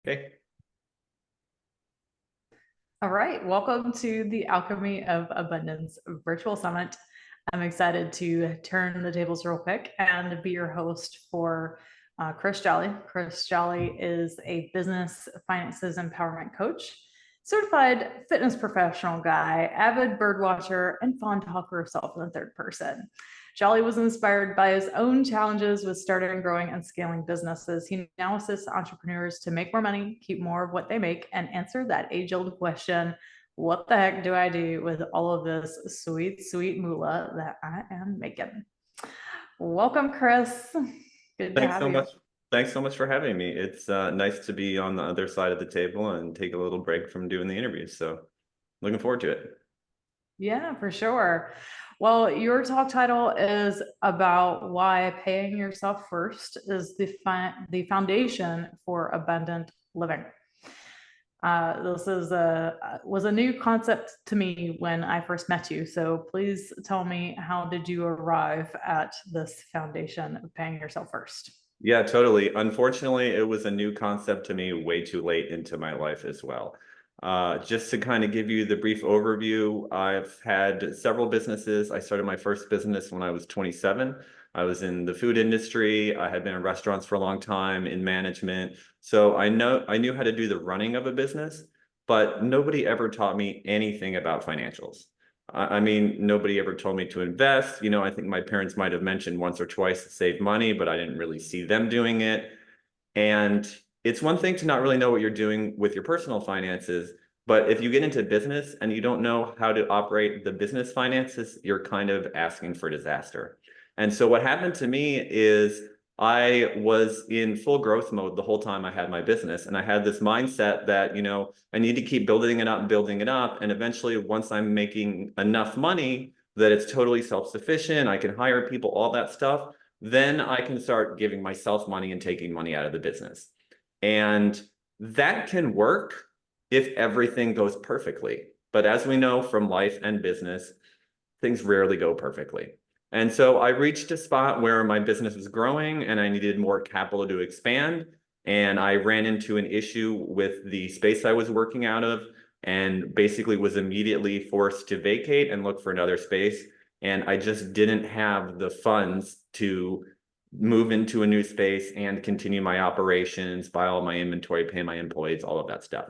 Okay. All right, welcome to the Alchemy of Abundance virtual summit. I'm excited to turn the tables real quick and be your host for Chris Jolly. Chris Jolly is a business finances empowerment coach, certified fitness professional guy, avid bird watcher, and fond talker of self in the third person. Jolly was inspired by his own challenges with starting, growing, and scaling businesses. He now assists entrepreneurs to make more money, keep more of what they make, and answer that age-old question, what the heck do I do with all of this sweet, sweet moolah that I am making? Welcome, Chris. Good to Thanks have so you. much. Thanks so much for having me. It's nice to be on the other side of the table and take a little break from doing the interviews. So looking forward to it. Yeah, for sure. Well, your talk title is about why paying yourself first is the foundation for abundant living. This is was a new concept to me when I first met you. So please tell me, how did you arrive at this foundation of paying yourself first? Yeah, totally. Unfortunately, it was a new concept to me way too late into my life as well. Just to kind of give you the brief overview, I've had several businesses. I started my first business when I was 27. I was in the food industry. I had been in restaurants for a long time in management. So I knew how to do the running of a business, but nobody ever taught me anything about financials. I mean, nobody ever told me to invest. I think my parents might have mentioned once or twice to save money, but I didn't really see them doing it. And it's one thing to not really know what you're doing with your personal finances, but if you get into business and you don't know how to operate the business finances, you're kind of asking for disaster. And so what happened to me is I was in full growth mode the whole time I had my business. And I had this mindset that, I need to keep building it up and building it up. And eventually, once I'm making enough money that it's totally self-sufficient, I can hire people, all that stuff, then I can start giving myself money and taking money out of the business. And that can work if everything goes perfectly. But as we know from life and business, things rarely go perfectly. And so I reached a spot where my business was growing and I needed more capital to expand. And I ran into an issue with the space I was working out of and basically was immediately forced to vacate and look for another space. And I just didn't have the funds to move into a new space and continue my operations, buy all my inventory, pay my employees, all of that stuff.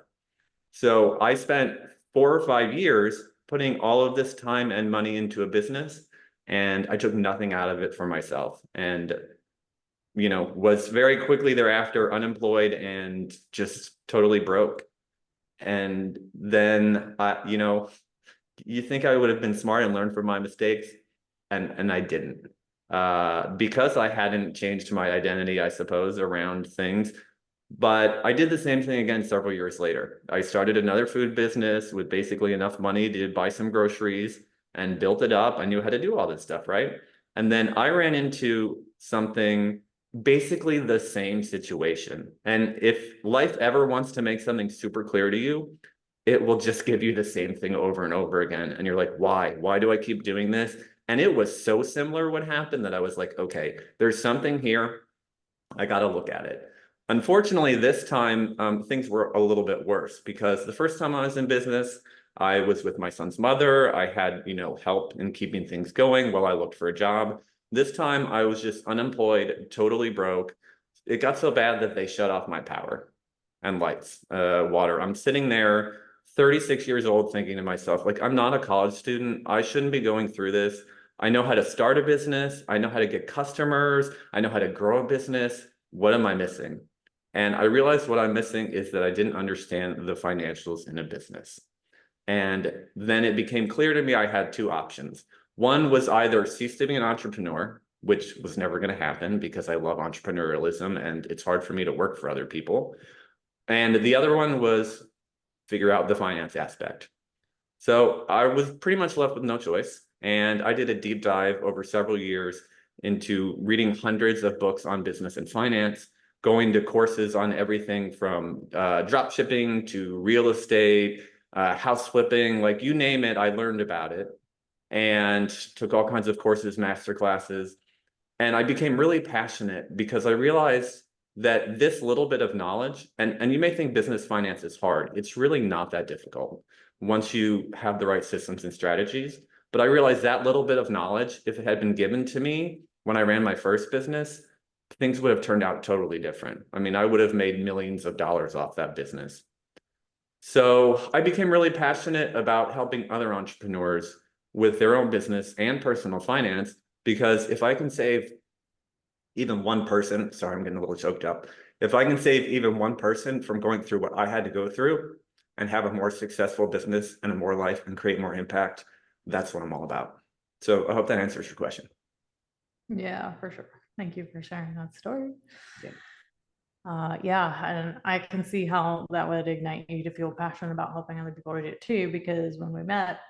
So I spent 4 or 5 years putting all of this time and money into a business, and I took nothing out of it for myself. And, was very quickly thereafter unemployed and just totally broke. And then, you think I would have been smart and learned from my mistakes, and I didn't. Because I hadn't changed my identity, I suppose, around things. But I did the same thing again several years later. I started another food business with basically enough money to buy some groceries and built it up. I knew how to do all this stuff, right? And then I ran into something basically the same situation. And if life ever wants to make something super clear to you, it will just give you the same thing over and over again. And you're like, why? Why do I keep doing this? And it was so similar what happened that I was like, okay, there's something here. I got to look at it. Unfortunately, this time things were a little bit worse because the first time I was in business, I was with my son's mother. I had, help in keeping things going while I looked for a job. This time I was just unemployed, totally broke. It got so bad that they shut off my power and lights, water. I'm sitting there, 36 years old, thinking to myself, like, I'm not a college student. I shouldn't be going through this. I know how to start a business. I know how to get customers. I know how to grow a business. What am I missing? And I realized what I'm missing is that I didn't understand the financials in a business. And then it became clear to me I had two options. One was either cease to be an entrepreneur, which was never going to happen because I love entrepreneurialism and it's hard for me to work for other people. And the other one was figure out the finance aspect. So I was pretty much left with no choice. And I did a deep dive over several years into reading hundreds of books on business and finance, going to courses on everything from drop shipping to real estate, house flipping, like you name it, I learned about it and took all kinds of courses, master classes. And I became really passionate because I realized that this little bit of knowledge, and you may think business finance is hard. It's really not that difficult once you have the right systems and strategies. But I realized that little bit of knowledge, if it had been given to me when I ran my first business, things would have turned out totally different. I mean, I would have made millions of dollars off that business. So I became really passionate about helping other entrepreneurs with their own business and personal finance, because if I can save even one person, sorry, I'm getting a little choked up. If I can save even one person from going through what I had to go through and have a more successful business and a more life and create more impact, that's what I'm all about. So I hope that answers your question. Yeah, for sure. Thank you for sharing that story. Yeah. Yeah, and I can see how that would ignite you to feel passionate about helping other people to do it too, because when we met,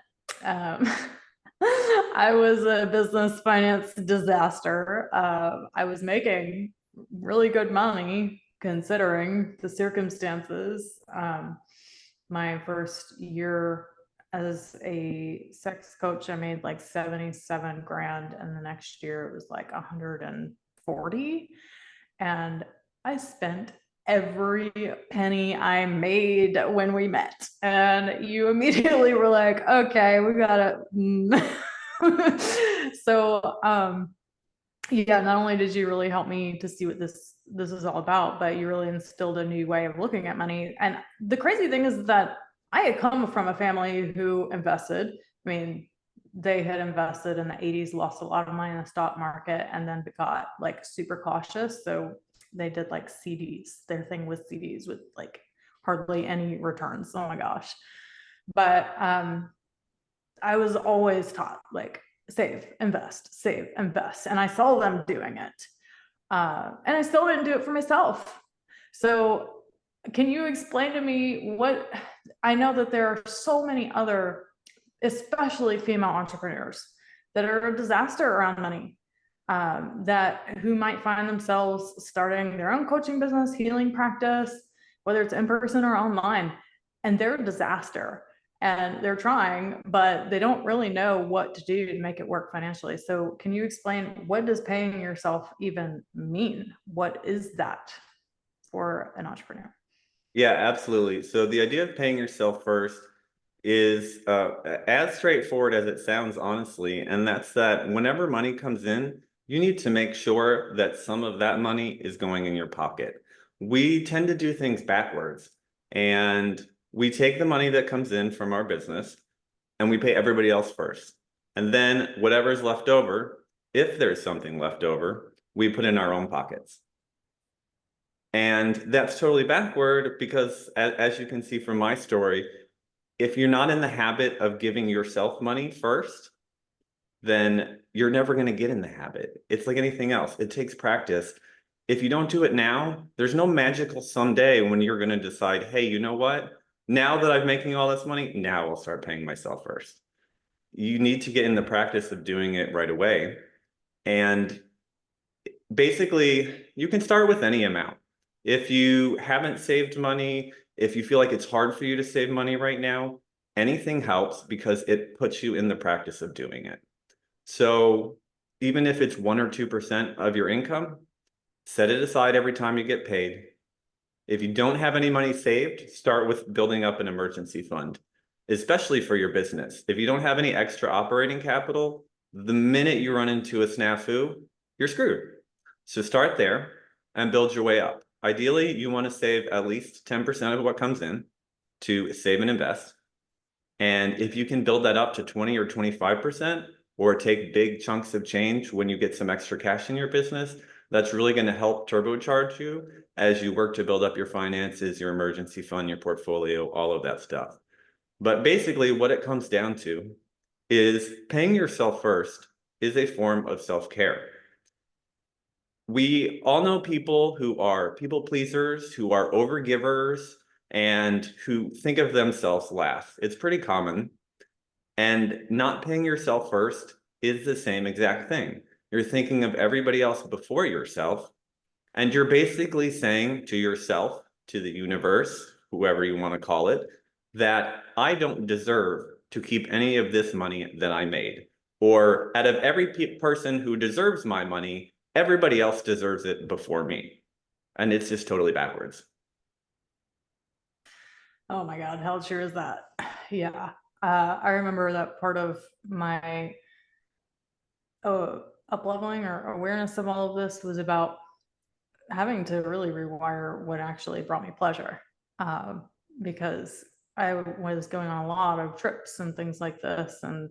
I was a business finance disaster. I was making really good money considering the circumstances. My first year as a sex coach, I made like 77 grand, and the next year it was like 140. And I spent every penny I made when we met. And you immediately were like, okay, we gotta. So yeah, not only did you really help me to see what this is all about, but you really instilled a new way of looking at money. And the crazy thing is that I had come from a family who invested. I mean, they had invested in the 80s, lost a lot of money in the stock market, and then got like super cautious. So they did like CDs. Their thing was CDs with like hardly any returns. Oh my gosh. But I was always taught like save, invest, save, invest. And I saw them doing it. And I still didn't do it for myself. So can you explain to me what, I know that there are so many other, especially female entrepreneurs, that are a disaster around money, that who might find themselves starting their own coaching business, healing practice, whether it's in person or online, and they're a disaster. And they're trying, but they don't really know what to do to make it work financially. So can you explain, what does paying yourself even mean? What is that for an entrepreneur? Yeah, absolutely. So the idea of paying yourself first is as straightforward as it sounds, honestly, and that's that whenever money comes in, you need to make sure that some of that money is going in your pocket. We tend to do things backwards, and we take the money that comes in from our business and we pay everybody else first. And then whatever's left over, if there's something left over, we put in our own pockets. And that's totally backward because, as you can see from my story, if you're not in the habit of giving yourself money first, then you're never going to get in the habit. It's like anything else. It takes practice. If you don't do it now, there's no magical someday when you're going to decide, hey, you know what? Now that I'm making all this money, now I'll start paying myself first. You need to get in the practice of doing it right away. And basically, you can start with any amount. If you haven't saved money, if you feel like it's hard for you to save money right now, anything helps because it puts you in the practice of doing it. So even if it's 1 or 2% of your income, set it aside every time you get paid. If you don't have any money saved, start with building up an emergency fund, especially for your business. If you don't have any extra operating capital, the minute you run into a snafu, you're screwed. So start there and build your way up. Ideally, you want to save at least 10% of what comes in to save and invest. And if you can build that up to 20 or 25%, or take big chunks of change when you get some extra cash in your business, that's really going to help turbocharge you as you work to build up your finances, your emergency fund, your portfolio, all of that stuff. But basically what it comes down to is paying yourself first is a form of self-care. We all know people who are people pleasers, who are overgivers, and who think of themselves last. It's pretty common. And not paying yourself first is the same exact thing. You're thinking of everybody else before yourself, and you're basically saying to yourself, to the universe, whoever you want to call it, that I don't deserve to keep any of this money that I made. Or out of every person who deserves my money, everybody else deserves it before me. And it's just totally backwards. Oh my God, how true is that? Yeah. I remember that part of my up leveling or awareness of all of this was about having to really rewire what actually brought me pleasure. Because I was going on a lot of trips and things like this and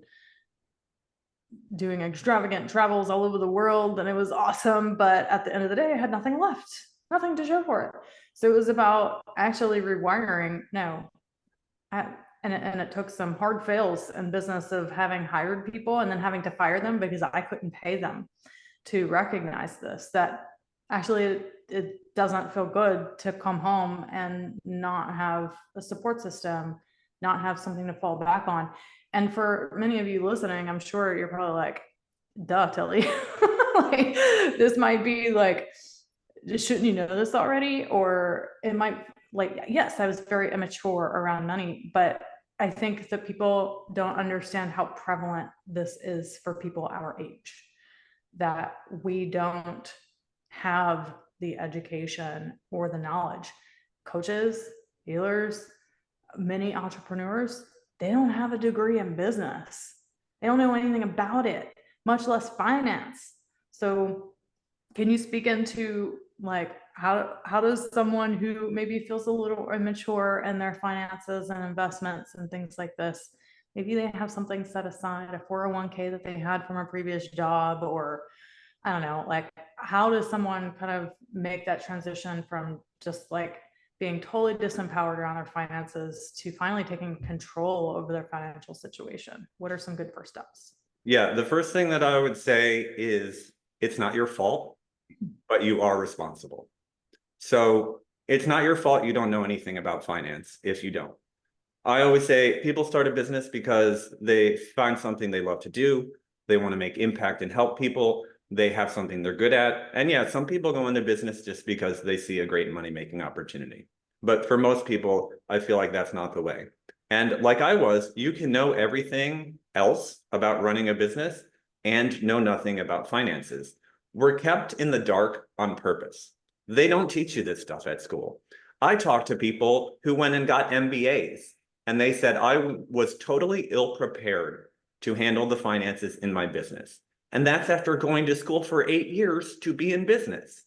doing extravagant travels all over the world, and it was awesome. But at the end of the day, I had nothing left, nothing to show for it. So it was about actually rewiring. No, and it took some hard fails in business of having hired people and then having to fire them because I couldn't pay them to recognize this, that actually it doesn't feel good to come home and not have a support system, not have something to fall back on. And for many of you listening, I'm sure you're probably like, duh, Tilly. Like, this might be like, shouldn't you know this already? Or it might, like, yes, I was very immature around money, but I think that people don't understand how prevalent this is for people our age, that we don't have the education or the knowledge. Coaches, healers, many entrepreneurs, they don't have a degree in business. They don't know anything about it, much less finance. So can you speak into like how does someone who maybe feels a little immature in their finances and investments and things like this, maybe they have something set aside, a 401k that they had from a previous job, or I don't know, like how does someone kind of make that transition from just like being totally disempowered around their finances to finally taking control over their financial situation? What are some good first steps? Yeah, the first thing that I would say is it's not your fault, but you are responsible. So it's not your fault you don't know anything about finance if you don't. I always say people start a business because they find something they love to do. They want to make impact and help people. They have something they're good at. And yeah, some people go into business just because they see a great money-making opportunity. But for most people, I feel like that's not the way. And like I was, you can know everything else about running a business and know nothing about finances. We're kept in the dark on purpose. They don't teach you this stuff at school. I talked to people who went and got MBAs, and they said I was totally ill prepared to handle the finances in my business. And that's after going to school for 8 years to be in business.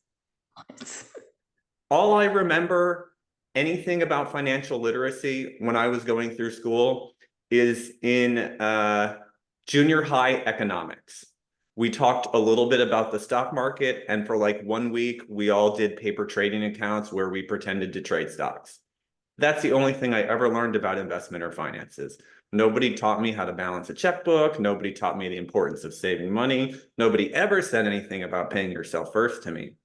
All I remember anything about financial literacy when I was going through school is in junior high economics. We talked a little bit about the stock market, and for like 1 week, we all did paper trading accounts where we pretended to trade stocks. That's the only thing I ever learned about investment or finances. Nobody taught me how to balance a checkbook. Nobody taught me the importance of saving money. Nobody ever said anything about paying yourself first to me.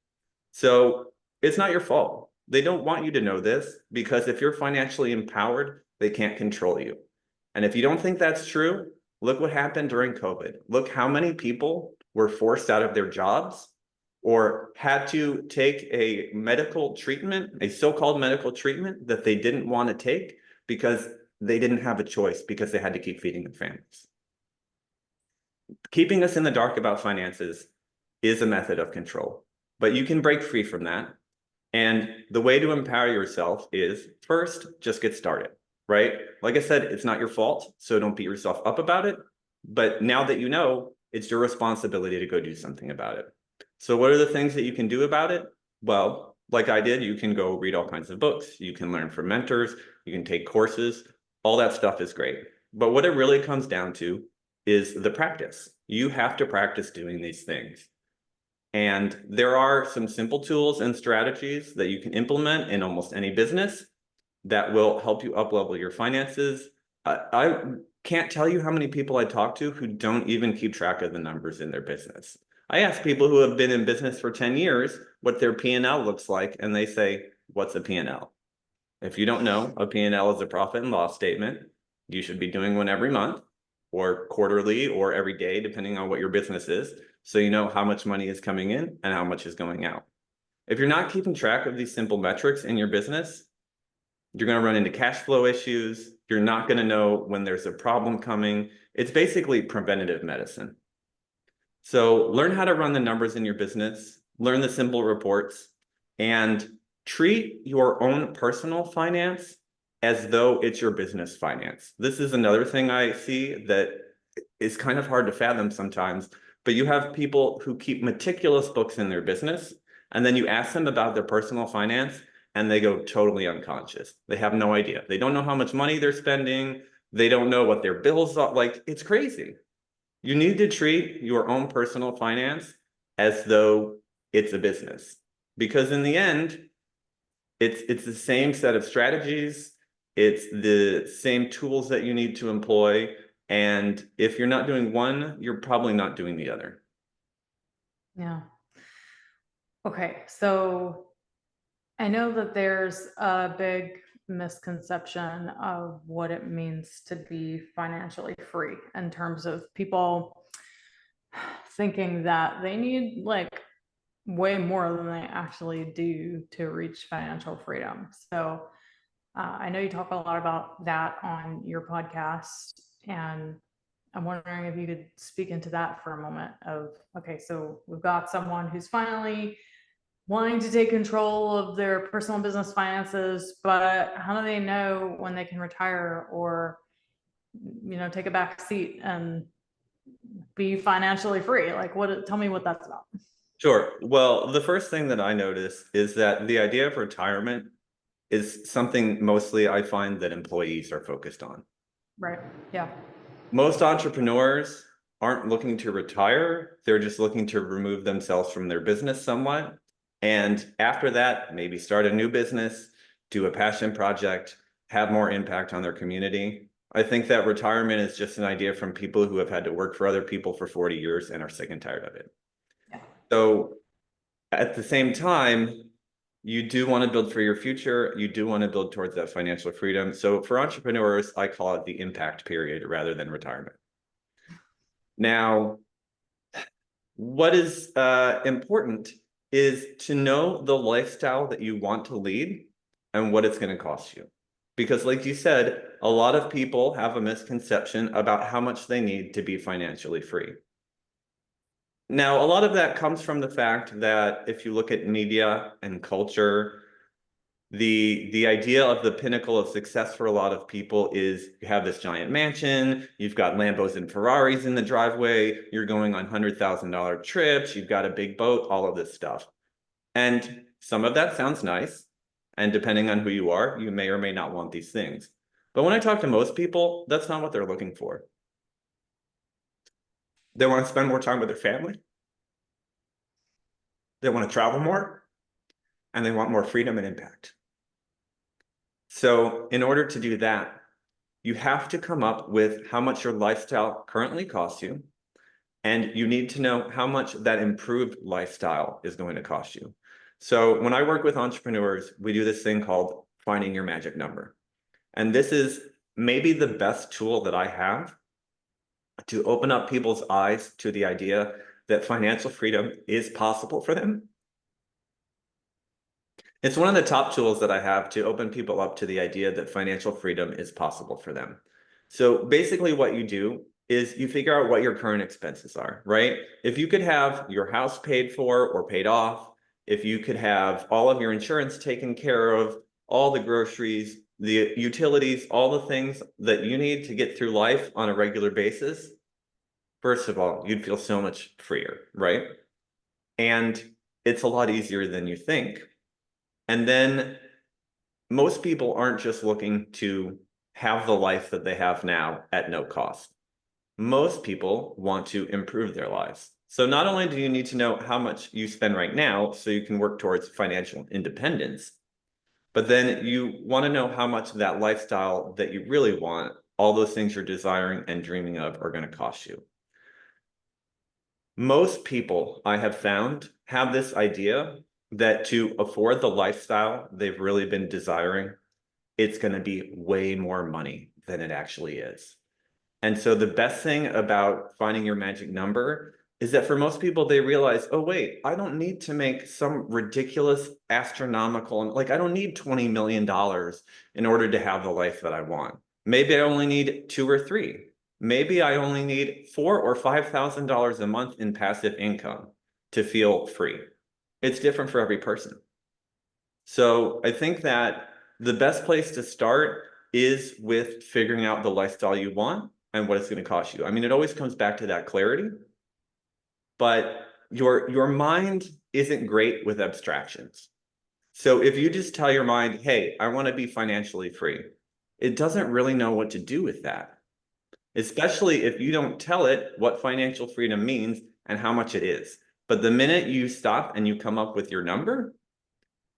So it's not your fault. They don't want you to know this because if you're financially empowered, they can't control you. And if you don't think that's true, look what happened during COVID. Look how many people were forced out of their jobs or had to take a medical treatment, a so-called medical treatment that they didn't want to take because they didn't have a choice because they had to keep feeding their families. Keeping us in the dark about finances is a method of control, but you can break free from that. And the way to empower yourself is first, just get started, right? Like I said, it's not your fault, so don't beat yourself up about it. But now that you know, it's your responsibility to go do something about it. So what are the things that you can do about it? Well, like I did, you can go read all kinds of books. You can learn from mentors. You can take courses. All that stuff is great. But what it really comes down to is the practice. You have to practice doing these things. And there are some simple tools and strategies that you can implement in almost any business that will help you up-level your finances. I can't tell you how many people I talk to who don't even keep track of the numbers in their business. I ask people who have been in business for 10 years what their P&L looks like, and they say, what's a P&L? If you don't know, a P&L is a profit and loss statement. You should be doing one every month or quarterly or every day, depending on what your business is. So you know how much money is coming in and how much is going out. If you're not keeping track of these simple metrics in your business, you're going to run into cash flow issues. You're not going to know when there's a problem coming. It's basically preventative medicine. So learn how to run the numbers in your business, learn the simple reports, and treat your own personal finance as though it's your business finance. This is another thing I see that is kind of hard to fathom sometimes, but you have people who keep meticulous books in their business, and then you ask them about their personal finance, and they go totally unconscious. They have no idea. They don't know how much money they're spending. They don't know what their bills are. Like, it's crazy. You need to treat your own personal finance as though it's a business, because in the end, it's the same set of strategies. It's the same tools that you need to employ. And if you're not doing one, you're probably not doing the other. Yeah. Okay, so I know that there's a big misconception of what it means to be financially free in terms of people thinking that they need like way more than they actually do to reach financial freedom. So I know you talk a lot about that on your podcast, and I'm wondering if you could speak into that for a moment of, okay, so we've got someone who's finally wanting to take control of their personal business finances, but how do they know when they can retire or, take a back seat and be financially free? Like, tell me what that's about. Sure. Well, the first thing that I notice is that the idea of retirement is something mostly I find that employees are focused on. Right. Yeah. Most entrepreneurs aren't looking to retire. They're just looking to remove themselves from their business somewhat. And after that, maybe start a new business, do a passion project, have more impact on their community. I think that retirement is just an idea from people who have had to work for other people for 40 years and are sick and tired of it. Yeah. So at the same time, you do want to build for your future. You do want to build towards that financial freedom. So for entrepreneurs, I call it the impact period rather than retirement. Now, what is important is to know the lifestyle that you want to lead and what it's going to cost you. Because like you said, a lot of people have a misconception about how much they need to be financially free. Now, a lot of that comes from the fact that if you look at media and culture, the idea of the pinnacle of success for a lot of people is you have this giant mansion, you've got Lambos and Ferraris in the driveway, you're going on $100,000 trips, you've got a big boat, all of this stuff. And some of that sounds nice. And depending on who you are, you may or may not want these things. But when I talk to most people, that's not what they're looking for. They want to spend more time with their family. They want to travel more, and they want more freedom and impact. So in order to do that, you have to come up with how much your lifestyle currently costs you, and you need to know how much that improved lifestyle is going to cost you. So when I work with entrepreneurs, we do this thing called finding your magic number. And this is maybe the best tool that I have to open up people's eyes to the idea that financial freedom is possible for them. It's one of the top tools that I have to open people up to the idea that financial freedom is possible for them. So basically what you do is you figure out what your current expenses are, right? If you could have your house paid for or paid off, if you could have all of your insurance taken care of, all the groceries, the utilities, all the things that you need to get through life on a regular basis, first of all, you'd feel so much freer, right? And it's a lot easier than you think. And then most people aren't just looking to have the life that they have now at no cost. Most people want to improve their lives. So not only do you need to know how much you spend right now so you can work towards financial independence, but then you want to know how much that lifestyle that you really want, all those things you're desiring and dreaming of, are going to cost you. Most people I have found have this idea that to afford the lifestyle they've really been desiring, it's going to be way more money than it actually is. And so the best thing about finding your magic number is that for most people, they realize, oh, wait, I don't need to make some ridiculous astronomical, like I don't need $20 million in order to have the life that I want. Maybe I only need 2 or 3. Maybe I only need $4,000 or $5,000 a month in passive income to feel free. It's different for every person. So I think that the best place to start is with figuring out the lifestyle you want and what it's going to cost you. I mean, it always comes back to that clarity, but your mind isn't great with abstractions. So if you just tell your mind, hey, I want to be financially free, it doesn't really know what to do with that, especially if you don't tell it what financial freedom means and how much it is. But the minute you stop and you come up with your number,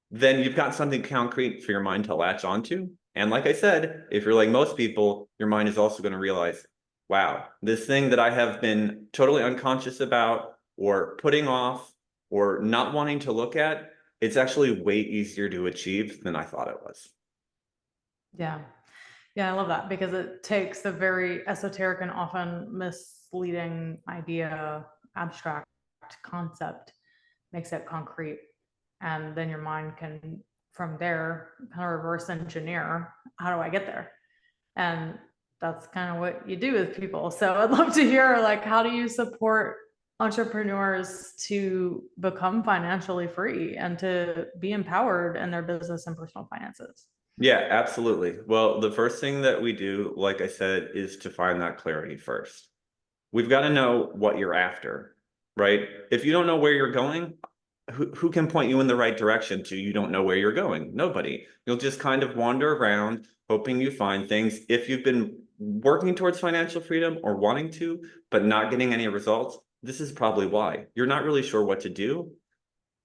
then you've got something concrete for your mind to latch onto. And like I said, if you're like most people, your mind is also going to realize, wow, this thing that I have been totally unconscious about or putting off or not wanting to look at, it's actually way easier to achieve than I thought it was. Yeah. Yeah, I love that because it takes the very esoteric and often misleading idea, abstract concept, makes it concrete. And then your mind can, from there, kind of reverse engineer, how do I get there? And that's kind of what you do with people. So I'd love to hear, like, how do you support entrepreneurs to become financially free and to be empowered in their business and personal finances? Yeah, absolutely. Well, the first thing that we do, like I said, is to find that clarity first. We've got to know what you're after, right? If you don't know where you're going, who can point you in the right direction to you don't know where you're going? Nobody. You'll just kind of wander around hoping you find things. If you've been working towards financial freedom or wanting to, but not getting any results, this is probably why. You're not really sure what to do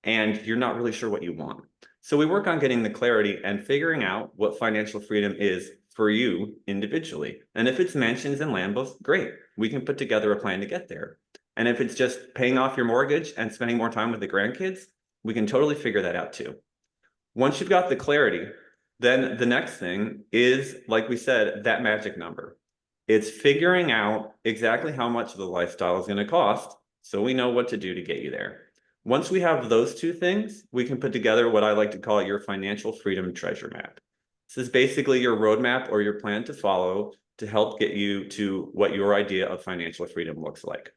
and you're not really sure what you want. So we work on getting the clarity and figuring out what financial freedom is for you individually. And if it's mansions and Lambos, great. We can put together a plan to get there. And if it's just paying off your mortgage and spending more time with the grandkids, we can totally figure that out too. Once you've got the clarity, then the next thing is, like we said, that magic number. It's figuring out exactly how much the lifestyle is going to cost so we know what to do to get you there. Once we have those two things, we can put together what I like to call your financial freedom treasure map. This is basically your roadmap or your plan to follow to help get you to what your idea of financial freedom looks like.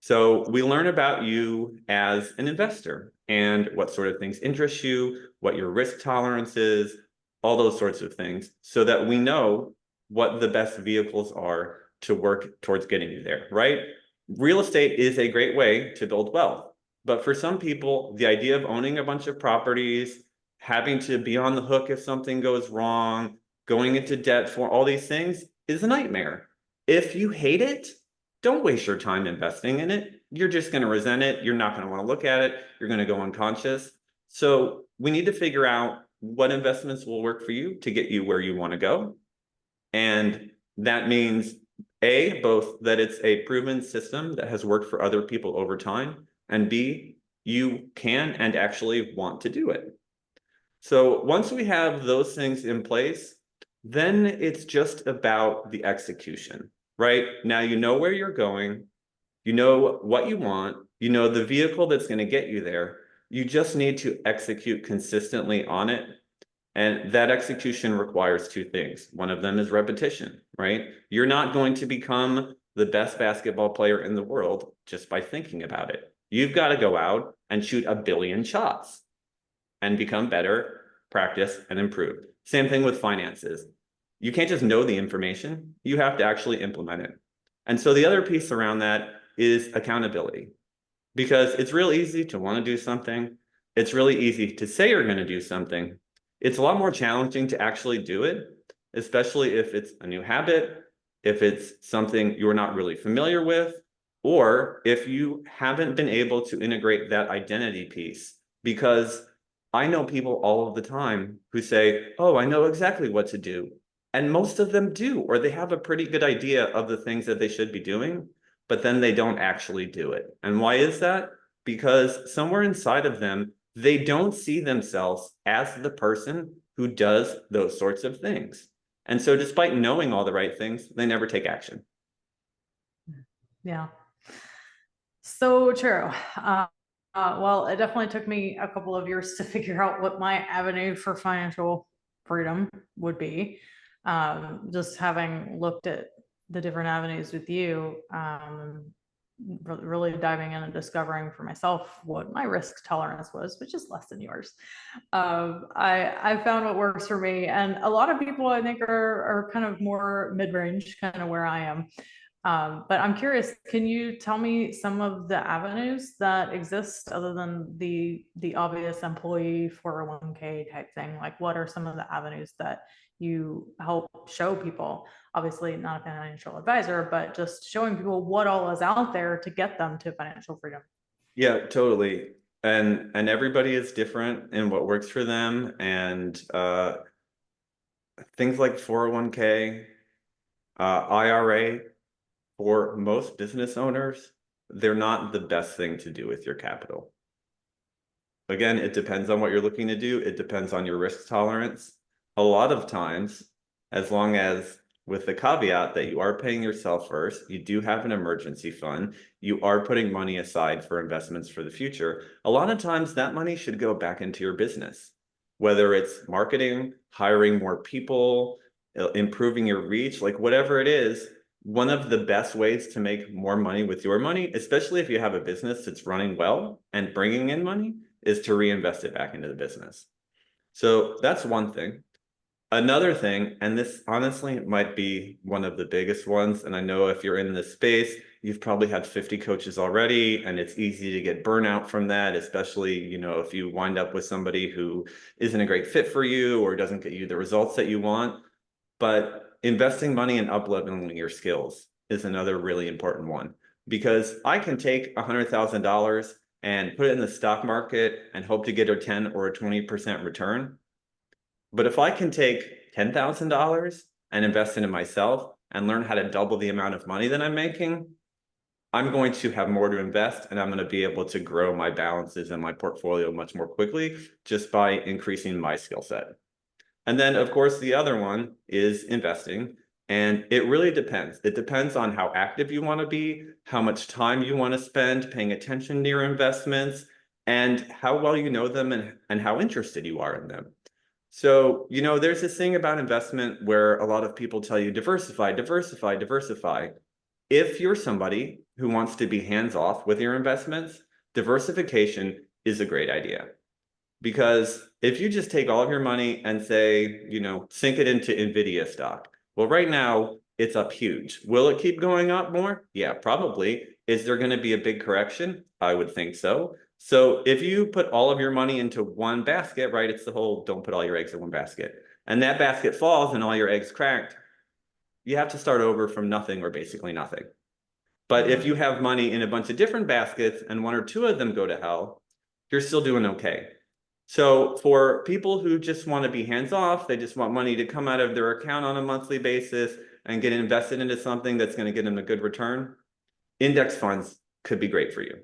So we learn about you as an investor and what sort of things interest you, what your risk tolerance is, all those sorts of things, so that we know what the best vehicles are to work towards getting you there, right? Real estate is a great way to build wealth. But for some people, the idea of owning a bunch of properties, having to be on the hook if something goes wrong, going into debt for all these things is a nightmare. If you hate it, don't waste your time investing in it. You're just going to resent it. You're not going to want to look at it. You're going to go unconscious. So we need to figure out what investments will work for you to get you where you want to go. And that means A, both that it's a proven system that has worked for other people over time, and B, you can and actually want to do it. So once we have those things in place, then it's just about the execution, right? Now you know where you're going, you know what you want, you know the vehicle that's going to get you there. You just need to execute consistently on it. And that execution requires two things. One of them is repetition, right? You're not going to become the best basketball player in the world just by thinking about it. You've got to go out and shoot a billion shots and become better, practice, and improve. Same thing with finances. You can't just know the information, you have to actually implement it. And so the other piece around that is accountability, because it's real easy to want to do something. It's really easy to say you're going to do something. It's a lot more challenging to actually do it, especially if it's a new habit, if it's something you're not really familiar with, or if you haven't been able to integrate that identity piece. Because I know people all of the time who say, oh, I know exactly what to do. And most of them do, or they have a pretty good idea of the things that they should be doing, but then they don't actually do it. And why is that? Because somewhere inside of them, they don't see themselves as the person who does those sorts of things. And so despite knowing all the right things, they never take action. Yeah. So true. Well, it definitely took me a couple of years to figure out what my avenue for financial freedom would be. Just having looked at the different avenues with you, really diving in and discovering for myself what my risk tolerance was, which is less than yours. I found what works for me, and a lot of people I think are kind of more mid-range, kind of where I am. But I'm curious, can you tell me some of the avenues that exist other than the obvious employee 401k type thing? Like, what are some of the avenues that you help show people? Obviously, not a financial advisor, but just showing people what all is out there to get them to financial freedom. Yeah, totally. And everybody is different in what works for them. And things like 401k, IRA, for most business owners, they're not the best thing to do with your capital. Again, it depends on what you're looking to do. It depends on your risk tolerance. A lot of times, as long as with the caveat that you are paying yourself first, you do have an emergency fund, you are putting money aside for investments for the future, a lot of times that money should go back into your business, whether it's marketing, hiring more people, improving your reach, like whatever it is. One of the best ways to make more money with your money, especially if you have a business that's running well and bringing in money, is to reinvest it back into the business. So that's one thing. Another thing, and this honestly might be one of the biggest ones, and I know if you're in this space, you've probably had 50 coaches already, and it's easy to get burnout from that, especially, if you wind up with somebody who isn't a great fit for you or doesn't get you the results that you want. But investing money in up-leveling your skills is another really important one, because I can take $100,000 and put it in the stock market and hope to get a 10 or a 20% return. But if I can take $10,000 and invest it in myself and learn how to double the amount of money that I'm making, I'm going to have more to invest, and I'm going to be able to grow my balances and my portfolio much more quickly just by increasing my skill set. And then, of course, the other one is investing. And it really depends. It depends on how active you want to be, how much time you want to spend paying attention to your investments, and how well you know them and how interested you are in them. So, there's this thing about investment where a lot of people tell you diversify, diversify, diversify. If you're somebody who wants to be hands off with your investments, diversification is a great idea. Because if you just take all of your money and say, sink it into Nvidia stock, well, right now it's up huge. Will it keep going up more? Yeah, probably. Is there going to be a big correction? I would think so. So if you put all of your money into one basket, right, it's the whole don't put all your eggs in one basket, and that basket falls and all your eggs cracked, you have to start over from nothing or basically nothing. But if you have money in a bunch of different baskets and one or two of them go to hell, you're still doing okay. So for people who just want to be hands off, they just want money to come out of their account on a monthly basis and get invested into something that's going to get them a good return, index funds could be great for you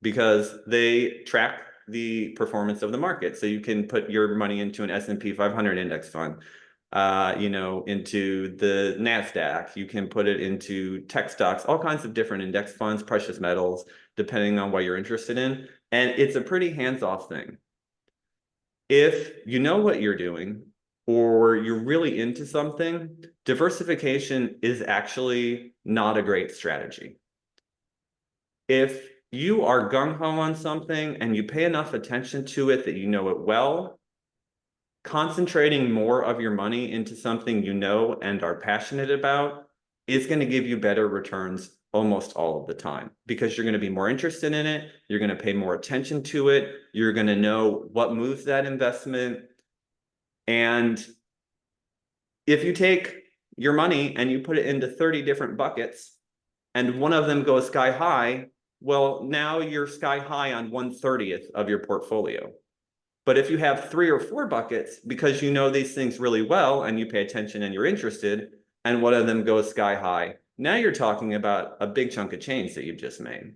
because they track the performance of the market. So you can put your money into an S&P 500 index fund, into the NASDAQ. You can put it into tech stocks, all kinds of different index funds, precious metals, depending on what you're interested in. And it's a pretty hands-off thing. If you know what you're doing or you're really into something, diversification is actually not a great strategy. If you are gung-ho on something and you pay enough attention to it that you know it well, concentrating more of your money into something you know and are passionate about is going to give you better returns almost all of the time, because you're going to be more interested in it, you're going to pay more attention to it, you're going to know what moves that investment. And if you take your money and you put it into 30 different buckets and one of them goes sky high, well, now you're sky high on 1/30th of your portfolio. But if you have 3 or 4 buckets, because you know these things really well and you pay attention and you're interested, and one of them goes sky high, now you're talking about a big chunk of change that you've just made.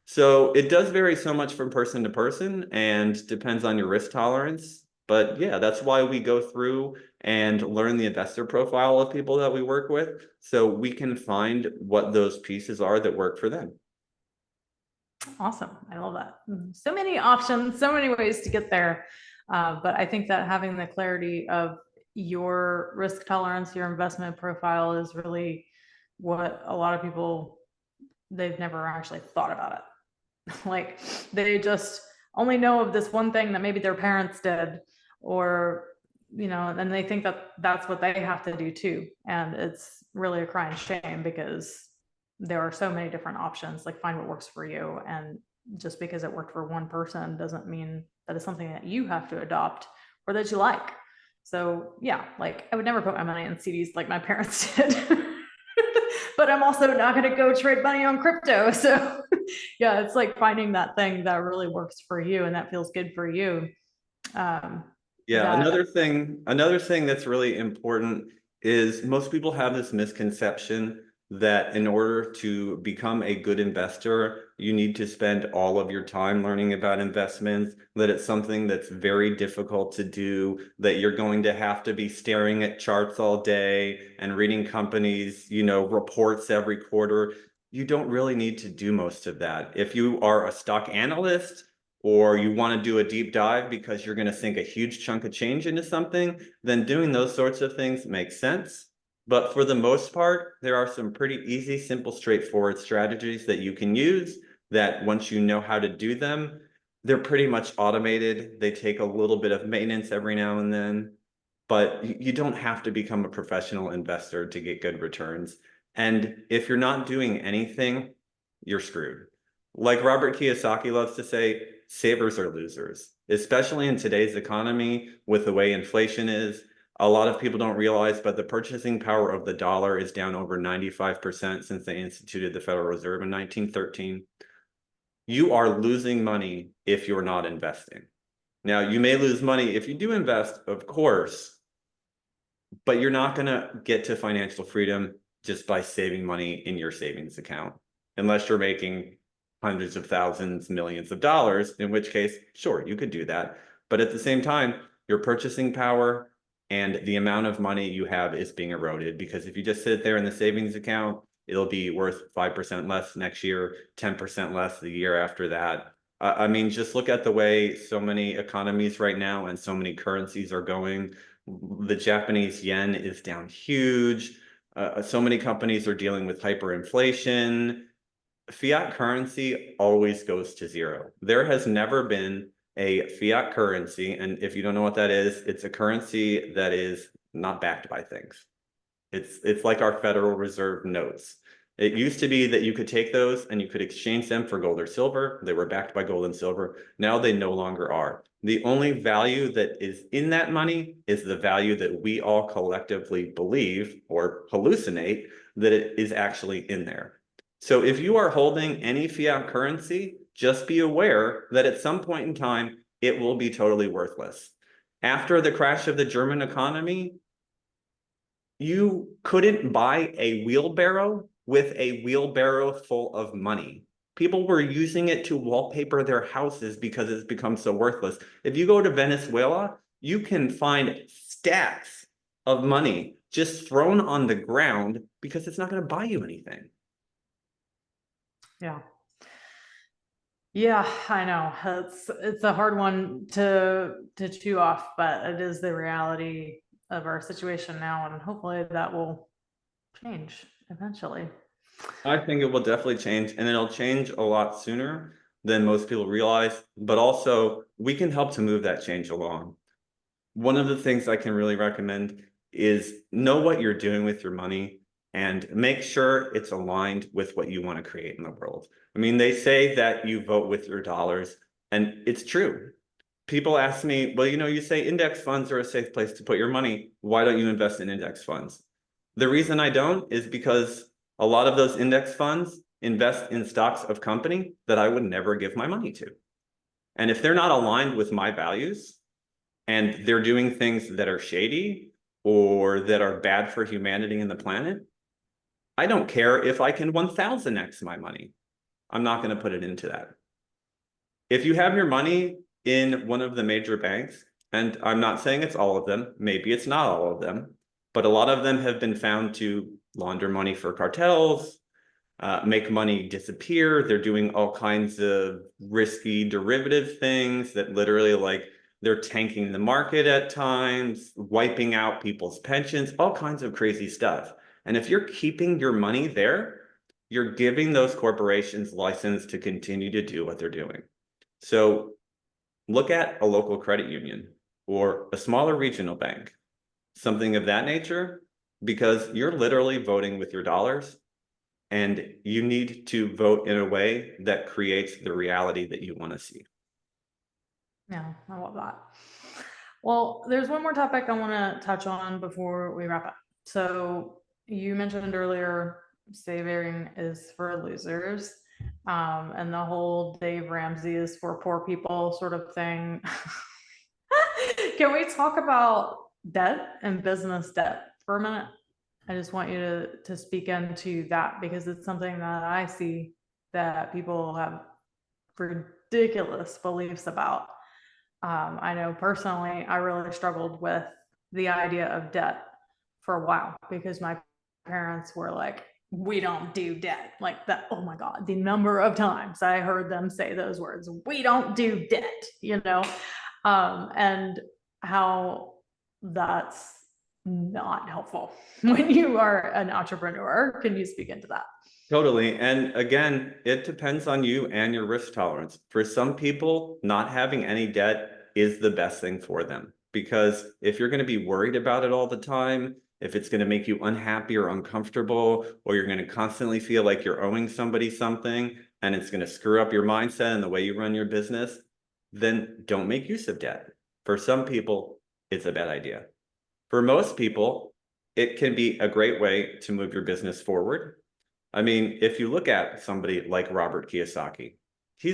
So it does vary so much from person to person and depends on your risk tolerance. But yeah, that's why we go through and learn the investor profile of people that we work with, so we can find what those pieces are that work for them. Awesome. I love that. So many options, so many ways to get there. But I think that having the clarity of your risk tolerance, your investment profile is really what a lot of people they've never actually thought about it. Like they just only know of this one thing that maybe their parents did, or and they think that that's what they have to do too. And it's really a crying shame, because there are so many different options. Like, find what works for you, and just because it worked for one person doesn't mean that it's something that you have to adopt or that you like. So yeah, like I would never put my money in CDs like my parents did. But I'm also not going to go trade money on crypto. So yeah, it's like finding that thing that really works for you and that feels good for you. Um, Yeah, that another thing that's really important is most people have this misconception that in order to become a good investor, you need to spend all of your time learning about investments, that it's something that's very difficult to do, that you're going to have to be staring at charts all day and reading companies, reports every quarter. You don't really need to do most of that. If you are a stock analyst, or you want to do a deep dive because you're going to sink a huge chunk of change into something, then doing those sorts of things makes sense. But for the most part, there are some pretty easy, simple, straightforward strategies that you can use that once you know how to do them, they're pretty much automated. They take a little bit of maintenance every now and then, but you don't have to become a professional investor to get good returns. And if you're not doing anything, you're screwed. Like Robert Kiyosaki loves to say, savers are losers, especially in today's economy with the way inflation is. A lot of people don't realize, but the purchasing power of the dollar is down over 95% since they instituted the Federal Reserve in 1913. You are losing money if you're not investing. Now, you may lose money if you do invest, of course, but you're not going to get to financial freedom just by saving money in your savings account, unless you're making hundreds of thousands, millions of dollars, in which case, sure, you could do that. But at the same time, your purchasing power and the amount of money you have is being eroded, because if you just sit there in the savings account, it'll be worth 5% less next year, 10% less the year after that. I mean, just look at the way so many economies right now and so many currencies are going. The Japanese yen is down huge. So many companies are dealing with hyperinflation. Fiat currency always goes to zero. There has never been a fiat currency, and if you don't know what that is, it's a currency that is not backed by things. It's like our Federal Reserve notes. It used to be that you could take those and you could exchange them for gold or silver. They were backed by gold and silver. Now they no longer are. The only value that is in that money is the value that we all collectively believe or hallucinate that it is actually in there. So if you are holding any fiat currency, just be aware that at some point in time, it will be totally worthless. After the crash of the German economy, you couldn't buy a wheelbarrow with a wheelbarrow full of money. People were using it to wallpaper their houses because it's become so worthless. If you go to Venezuela, you can find stacks of money just thrown on the ground because it's not going to buy you anything. Yeah. Yeah, I know. It's a hard one to chew off, but it is the reality of our situation now, and hopefully that will change eventually. I think it will definitely change, and it'll change a lot sooner than most people realize, but also we can help to move that change along. One of the things I can really recommend is know what you're doing with your money and make sure it's aligned with what you want to create in the world. I mean, they say that you vote with your dollars, and it's true. People ask me, well, you say index funds are a safe place to put your money. Why don't you invest in index funds? The reason I don't is because a lot of those index funds invest in stocks of company that I would never give my money to. And if they're not aligned with my values and they're doing things that are shady or that are bad for humanity and the planet, I don't care if I can 1000x my money. I'm not going to put it into that. If you have your money in one of the major banks, and I'm not saying it's all of them, maybe it's not all of them, but a lot of them have been found to launder money for cartels, make money disappear. They're doing all kinds of risky derivative things that literally, like, they're tanking the market at times, wiping out people's pensions, all kinds of crazy stuff. And if you're keeping your money there, you're giving those corporations license to continue to do what they're doing. So look at a local credit union or a smaller regional bank, something of that nature, because you're literally voting with your dollars, and you need to vote in a way that creates the reality that you want to see. Yeah, I love that. Well, there's one more topic I want to touch on before we wrap up. So you mentioned earlier, saving is for losers, and the whole Dave Ramsey is for poor people sort of thing. Can we talk about debt and business debt for a minute? I just want you to speak into that because it's something that I see that people have ridiculous beliefs about. I know personally, I really struggled with the idea of debt for a while because my parents were like, we don't do debt like that. Oh my God, the number of times I heard them say those words, we don't do debt, and how that's not helpful when you are an entrepreneur. Can you speak into that? Totally. And again, it depends on you and your risk tolerance. For some people, not having any debt is the best thing for them, because if you're going to be worried about it all the time, if it's going to make you unhappy or uncomfortable, or you're going to constantly feel like you're owing somebody something, and it's going to screw up your mindset and the way you run your business, then don't make use of debt. For some people, it's a bad idea. For most people, it can be a great way to move your business forward. I mean, if you look at somebody like Robert Kiyosaki, he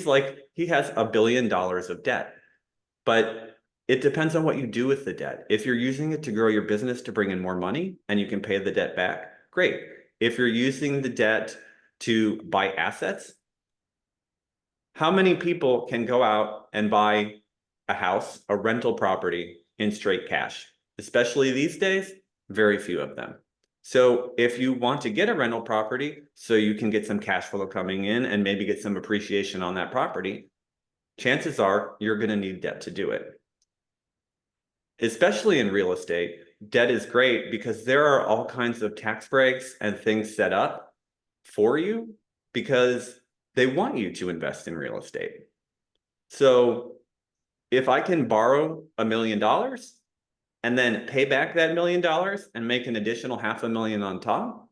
has $1 billion of debt, but it depends on what you do with the debt. If you're using it to grow your business to bring in more money and you can pay the debt back, great. If you're using the debt to buy assets, how many people can go out and buy a house, a rental property in straight cash? Especially these days, very few of them. So if you want to get a rental property so you can get some cash flow coming in and maybe get some appreciation on that property, chances are you're going to need debt to do it. Especially in real estate, debt is great because there are all kinds of tax breaks and things set up for you because they want you to invest in real estate. So if I can borrow $1 million and then pay back that $1 million and make an additional $500,000 on top,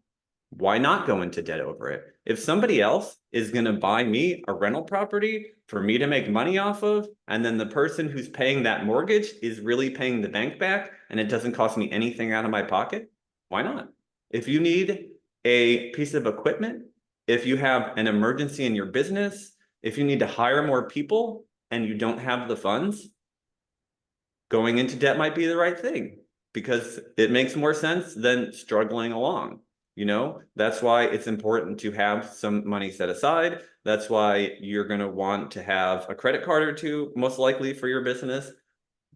why not go into debt over it? If somebody else is going to buy me a rental property for me to make money off of, and then the person who's paying that mortgage is really paying the bank back and it doesn't cost me anything out of my pocket, why not? If you need a piece of equipment, if you have an emergency in your business, if you need to hire more people and you don't have the funds, going into debt might be the right thing because it makes more sense than struggling along. That's why it's important to have some money set aside. That's why you're going to want to have a credit card or two, most likely for your business,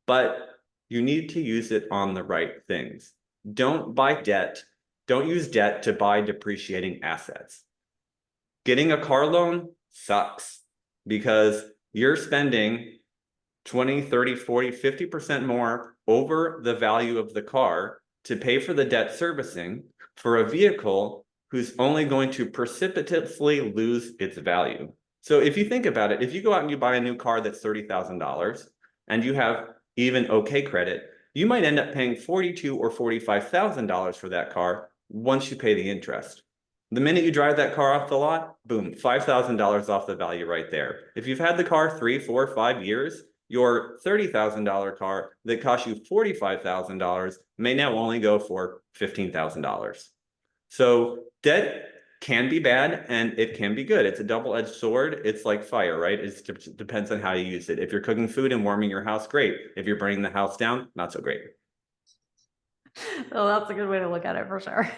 but you need to use it on the right things. Don't buy debt. Don't use debt to buy depreciating assets. Getting a car loan sucks because you're spending 20, 30, 40, 50% more over the value of the car to pay for the debt servicing for a vehicle who's only going to precipitously lose its value. So if you think about it, if you go out and you buy a new car that's $30,000 and you have even okay credit, you might end up paying $42,000 or $45,000 for that car once you pay the interest. The minute you drive that car off the lot, boom, $5,000 off the value right there. If you've had the car 3, 4, 5 years, your $30,000 car that cost you $45,000 may now only go for $15,000. So debt can be bad and it can be good. It's a double-edged sword. It's like fire, right? It depends on how you use it. If you're cooking food and warming your house, great. If you're burning the house down, not so great. Well, that's a good way to look at it for sure.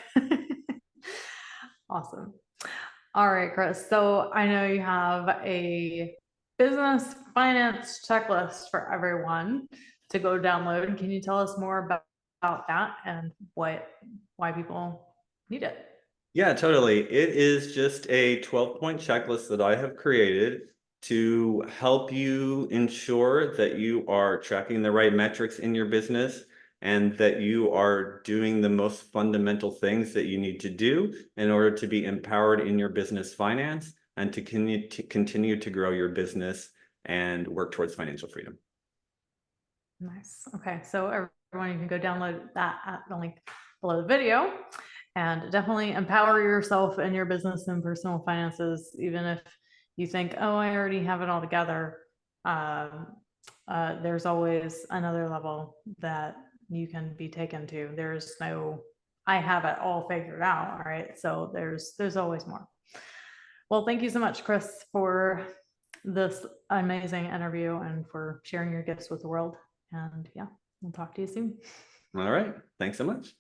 Awesome. All right, Chris. So I know you have a business finance checklist for everyone to go download. Can you tell us more about that and why people need it? Yeah, totally. It is just a 12-point checklist that I have created to help you ensure that you are tracking the right metrics in your business and that you are doing the most fundamental things that you need to do in order to be empowered in your business finance and to continue to grow your business and work towards financial freedom. Nice. Okay. So everyone, you can go download that at the link below the video and definitely empower yourself in your business and personal finances, even if you think, oh, I already have it all together. There's always another level that you can be taken to. There's no, I have it all figured out. All right. So there's always more. Well, thank you so much, Chris, for this amazing interview and for sharing your gifts with the world. And yeah, we'll talk to you soon. All right. Thanks so much.